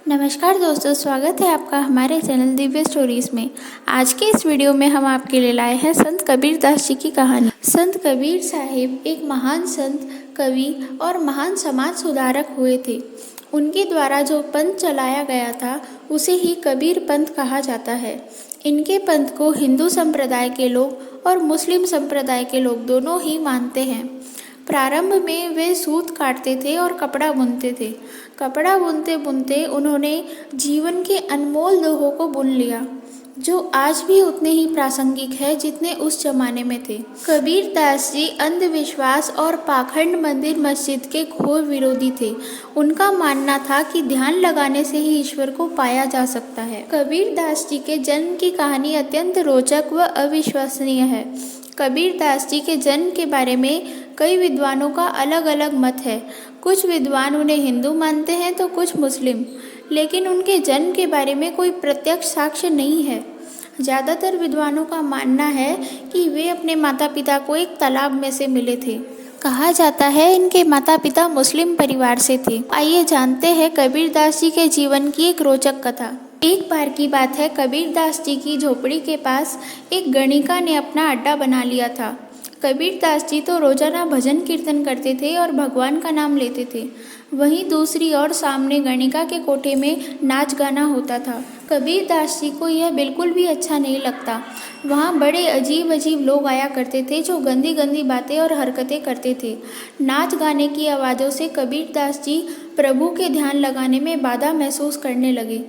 नमस्कार दोस्तों, स्वागत है आपका हमारे चैनल दिव्य स्टोरीज में। आज के इस वीडियो में हम आपके लिए लाए हैं संत कबीर दास जी की कहानी। संत कबीर साहिब एक महान संत, कवि और महान समाज सुधारक हुए थे। उनके द्वारा जो पंथ चलाया गया था उसे ही कबीर पंथ कहा जाता है। इनके पंथ को हिंदू संप्रदाय के लोग और मुस्लिम संप्रदाय के लोग दोनों ही मानते हैं। प्रारंभ में वे सूत काटते थे और कपड़ा बुनते थे। कपड़ा बुनते बुनते उन्होंने जीवन के अनमोल दोहों को बुन लिया, जो आज भी उतने ही प्रासंगिक है जितने उस जमाने में थे। कबीर दास जी अंधविश्वास और पाखंड मंदिर मस्जिद के घोर विरोधी थे। उनका मानना था कि ध्यान लगाने से ही ईश्वर को पाया जा सकता है। कबीर दास जी के जन्म की कहानी अत्यंत रोचक व अविश्वसनीय है। कबीर दास जी के जन्म के बारे में कई विद्वानों का अलग अलग मत है। कुछ विद्वान उन्हें हिंदू मानते हैं तो कुछ मुस्लिम, लेकिन उनके जन्म के बारे में कोई प्रत्यक्ष साक्ष्य नहीं है। ज़्यादातर विद्वानों का मानना है कि वे अपने माता पिता को एक तालाब में से मिले थे। कहा जाता है इनके माता पिता मुस्लिम परिवार से थे। आइए जानते हैं कबीर दास जी के जीवन की एक रोचक कथा। एक बार की बात है, कबीर दास जी की झोपड़ी के पास एक गणिका ने अपना अड्डा बना लिया था। कबीर दास जी तो रोजाना भजन कीर्तन करते थे और भगवान का नाम लेते थे। वहीं दूसरी ओर सामने गणिका के कोठे में नाच गाना होता था। कबीर दास जी को यह बिल्कुल भी अच्छा नहीं लगता। वहाँ बड़े अजीब अजीब लोग आया करते थे जो गंदी गंदी बातें और हरकतें करते थे। नाच गाने की आवाज़ों से कबीर दास जी प्रभु के ध्यान लगाने में बाधा महसूस करने लगे।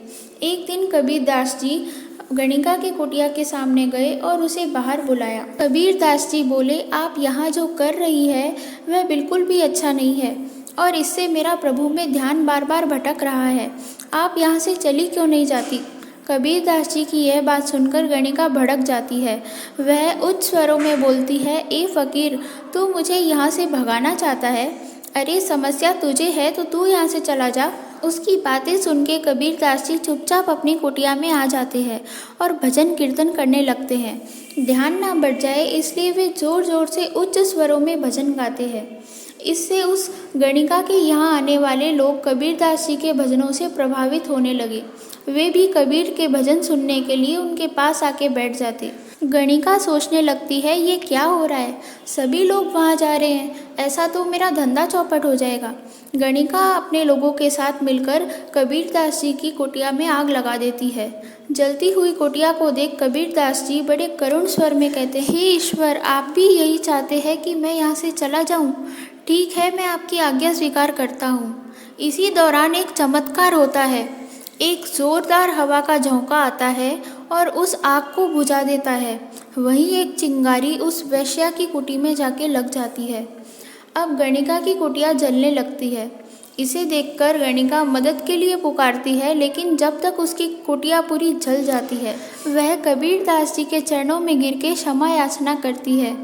एक दिन कबीर दास जी गणिका के कुटिया के सामने गए और उसे बाहर बुलाया। कबीर दास जी बोले, आप यहाँ जो कर रही है वह बिल्कुल भी अच्छा नहीं है और इससे मेरा प्रभु में ध्यान बार बार भटक रहा है। आप यहाँ से चली क्यों नहीं जाती? कबीर दास जी की यह बात सुनकर गणिका भड़क जाती है। वह उच्च स्वरों में बोलती है, ए फकीर, तू मुझे यहाँ से भगाना चाहता है? अरे समस्या तुझे है तो तू यहाँ से चला जा। उसकी बातें सुन के कबीर दास जी चुपचाप अपनी कुटिया में आ जाते हैं और भजन कीर्तन करने लगते हैं। ध्यान ना बढ़ जाए इसलिए वे जोर जोर से उच्च स्वरों में भजन गाते हैं। इससे उस गणिका के यहाँ आने वाले लोग कबीर दास जी के भजनों से प्रभावित होने लगे। वे भी कबीर के भजन सुनने के लिए उनके पास आके बैठ जाते। गणिका सोचने लगती है, ये क्या हो रहा है? सभी लोग वहाँ जा रहे हैं, ऐसा तो मेरा धंधा चौपट हो जाएगा। गणिका अपने लोगों के साथ मिलकर कबीर दास जी की कुटिया में आग लगा देती है। जलती हुई कुटिया को देख कबीर दास जी बड़े करुण स्वर में कहते हैं, हे ईश्वर, आप भी यही चाहते हैं कि मैं यहाँ से चला जाऊँ? ठीक है, मैं आपकी आज्ञा स्वीकार करता हूँ। इसी दौरान एक चमत्कार होता है। एक जोरदार हवा का झोंका आता है और उस आग को बुझा देता है। वहीं एक चिंगारी उस वेश्या की कुटी में जाके लग जाती है। अब गणिका की कुटिया जलने लगती है। इसे देखकर गणिका मदद के लिए पुकारती है, लेकिन जब तक उसकी कुटिया पूरी जल जाती है, वह कबीर दास जी के चरणों में गिर के क्षमा याचना करती है।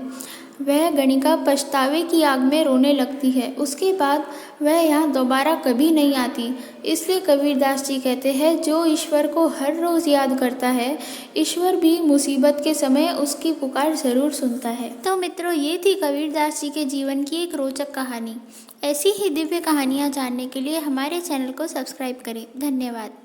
वह गणिका पछतावे की आग में रोने लगती है। उसके बाद वह यहाँ दोबारा कभी नहीं आती। इसलिए कबीर दास जी कहते हैं, जो ईश्वर को हर रोज़ याद करता है, ईश्वर भी मुसीबत के समय उसकी पुकार ज़रूर सुनता है। तो मित्रों, ये थी कबीर दास जी के जीवन की एक रोचक कहानी। ऐसी ही दिव्य कहानियाँ जानने के लिए हमारे चैनल को सब्सक्राइब करें। धन्यवाद।